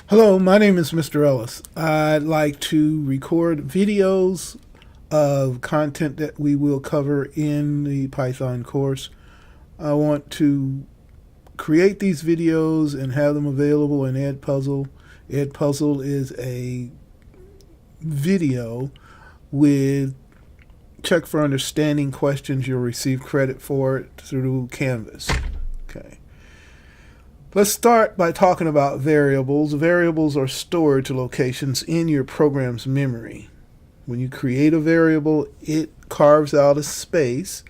Hello, my name is Mr. Ellis. I'd like to record videos of content that we will cover in the Python course. I want to create these videos and have them available in Edpuzzle. Edpuzzle is a video with check for understanding questions. You'll receive credit for it through Canvas. Okay. Let's start by talking about variables. Variables are storage locations in your program's memory. When you create a variable, it carves out a space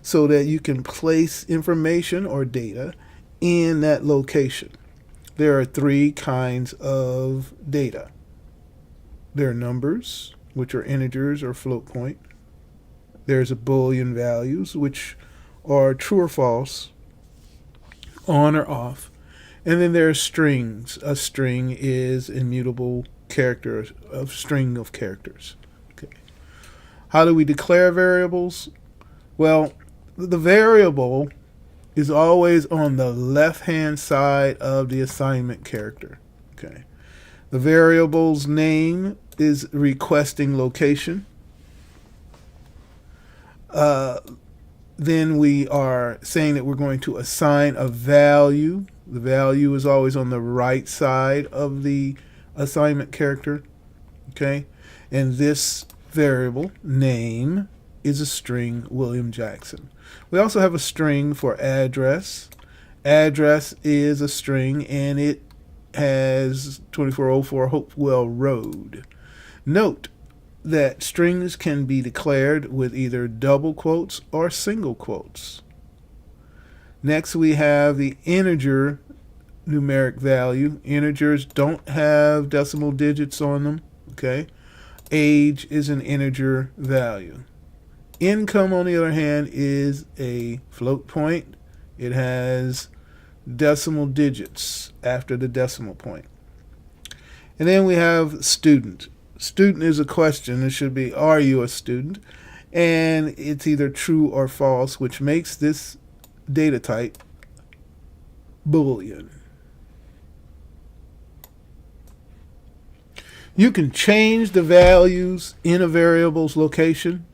so that you can place information or data in that location. There are three kinds of data. There are numbers, which are integers or float point. There's a Boolean values, which are true or false, on or off. And then there are strings. A string is immutable character, a string of characters. Okay. How do we declare variables? Well, the variable is always on the left-hand side of the assignment character. Okay. The variable's name is requesting location. Then we are saying that we're going to assign a value. The value is always on the right side of the assignment character. Okay. And this variable, name, is a string, William Jackson. We also have a string for address. Address is a string, and it has 2404 Hopewell Road. Note that strings can be declared with either double quotes or single quotes. Next, we have the integer numeric value. Integers don't have decimal digits on them. Okay. Age is an integer value. Income, on the other hand, is a float point. It has decimal digits after the decimal point. And then we have student. Student is a question. It should be, are you a student? And it's either true or false, which makes this data type Boolean. You can change the values in a variable's location,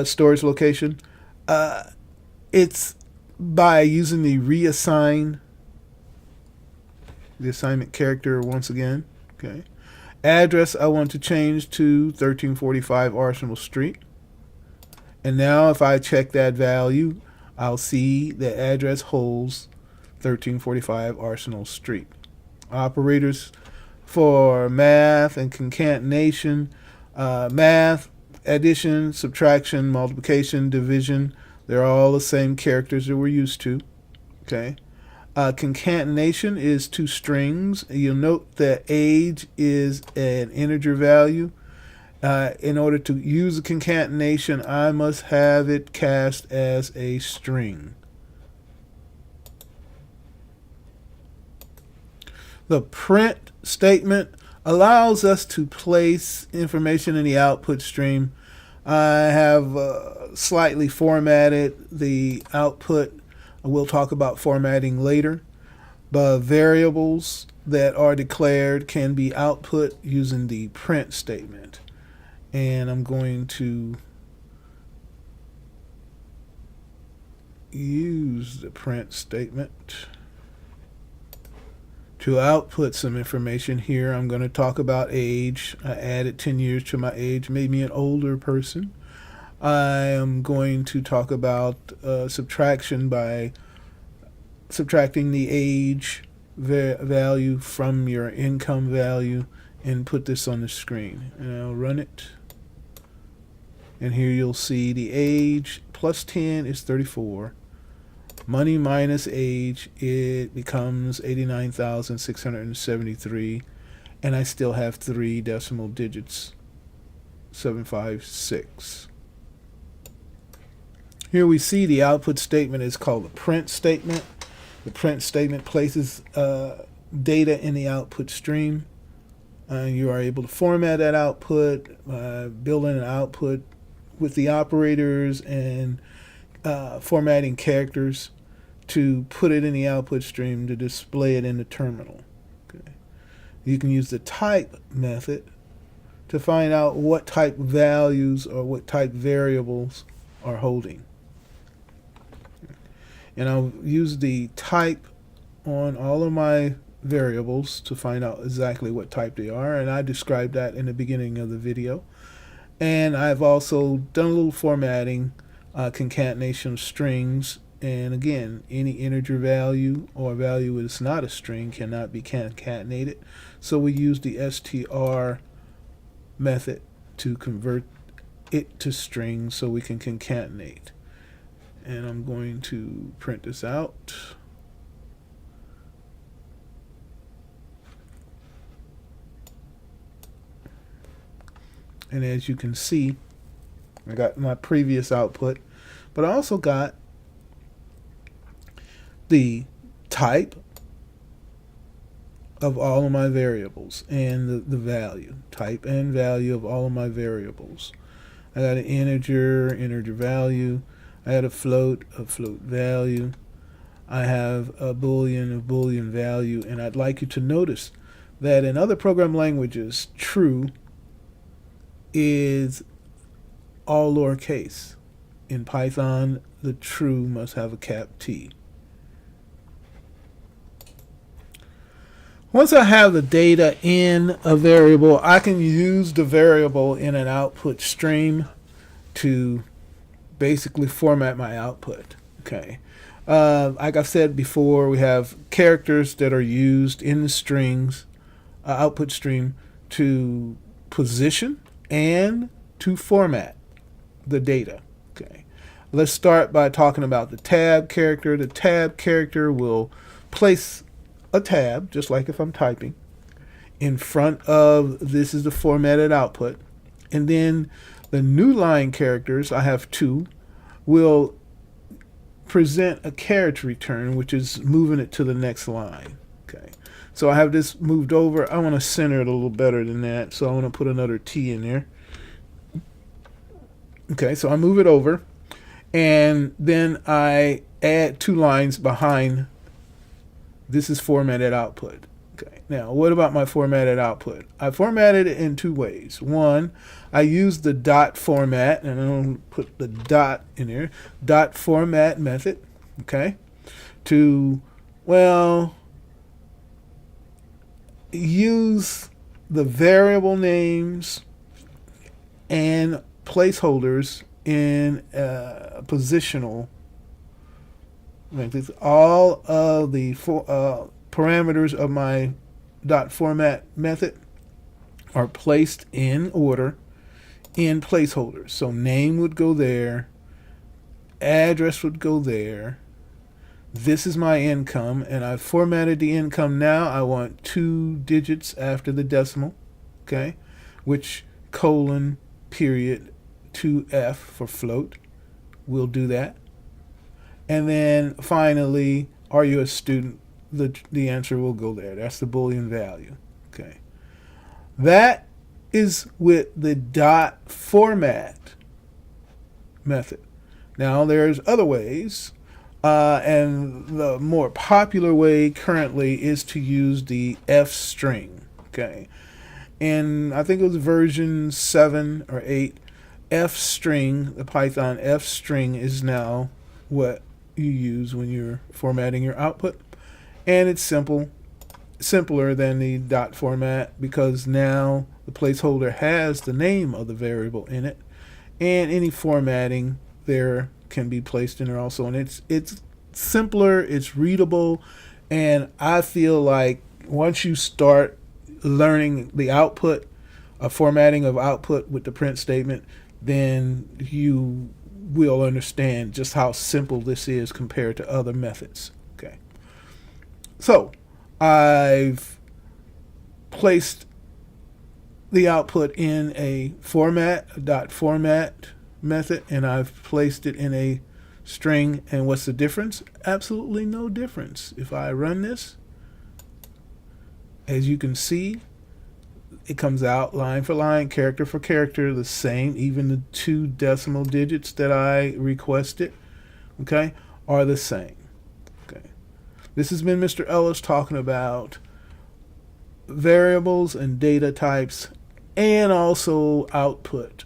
storage location. It's by using the reassign, the assignment character once again. Okay. Address I want to change to 1345 Arsenal Street. And now if I check that value, I'll see the address holds 1345 Arsenal Street. Operators for math and concatenation, math, addition, subtraction, multiplication, division, they're all the same characters that we're used to. Okay. Concatenation is two strings. You'll note that age is an integer value. In order to use a concatenation, I must have it cast as a string. The print statement allows us to place information in the output stream. I have slightly formatted the output. We'll talk about formatting later. The variables that are declared can be output using the print statement. And I'm going to use the print statement to output some information here. I'm going to talk about age. I added 10 years to my age, made me an older person. I am going to talk about subtraction by subtracting the age value from your income value, and put this on the screen. And I'll run it. And here you'll see the age plus 10 is 34. Money minus age, it becomes 89,673. And I still have three decimal digits, 756. Here we see the output statement is called the print statement. The print statement places data in the output stream. You are able to format that output, build in an output with the operators and formatting characters to put it in the output stream to display it in the terminal. Okay. You can use the type method to find out what type values or what type variables are holding. And I'll use the type on all of my variables to find out exactly what type they are, and I described that in the beginning of the video. And I've also done a little formatting, concatenation of strings, and again, any integer value or value that is not a string cannot be concatenated, so we use the str method to convert it to strings so we can concatenate. And I'm going to print this out. And as you can see, I got my previous output, but I also got the type of all of my variables and the value, type and value of all of my variables. I got an integer value. I had a float value. I have a boolean value, and I'd like you to notice that in other program languages, true is all lowercase. In Python, the true must have a cap T. Once I have the data in a variable, I can use the variable in an output stream to basically format my output. Okay. Like I said before, we have characters that are used in the strings output stream to position and to format the data. Okay. Let's start by talking about the tab character. The tab character will place a tab, just like if I'm typing, in front of this is the formatted output. And then the new line characters, I have two, will present a carriage return, which is moving it to the next line. Okay, so I have this moved over. I want to center it a little better than that, so I want to put another T in there. Okay, so I move it over, and then I add 2 lines behind. This is formatted output. Okay, now what about my formatted output? I formatted it in 2 ways. One, I use the dot format, and I'm going to put the dot in there, dot format method, okay, to, well, use the variable names and placeholders in positional. All of the parameters of my dot format method are placed in order in placeholders. So name would go there, address would go there. This is my income, and I've formatted the income now. I want 2 digits after the decimal, okay, which colon period 2F for float. We'll do that. And then finally, are you a student? The answer will go there. That's the Boolean value. Okay. That is with the dot format method. Now there's other ways, and the more popular way currently is to use the F string. Okay. And I think it was version 7 or 8. F string, the Python F string, is now what you use when you're formatting your output, and it's simpler than the dot format, because now the placeholder has the name of the variable in it, and any formatting there can be placed in there also, and it's simpler, it's readable, and I feel like once you start learning the output, a formatting of output with the print statement, then you will understand just how simple this is compared to other methods. Okay. So I've placed the output in a dot format method, and I've placed it in a string. And what's the difference? Absolutely no difference. If I run this, as you can see, it comes out line for line, character for character, the same. Even the 2 decimal digits that I requested, okay, are the same. Okay. This has been Mr. Ellis talking about variables and data types, and also output.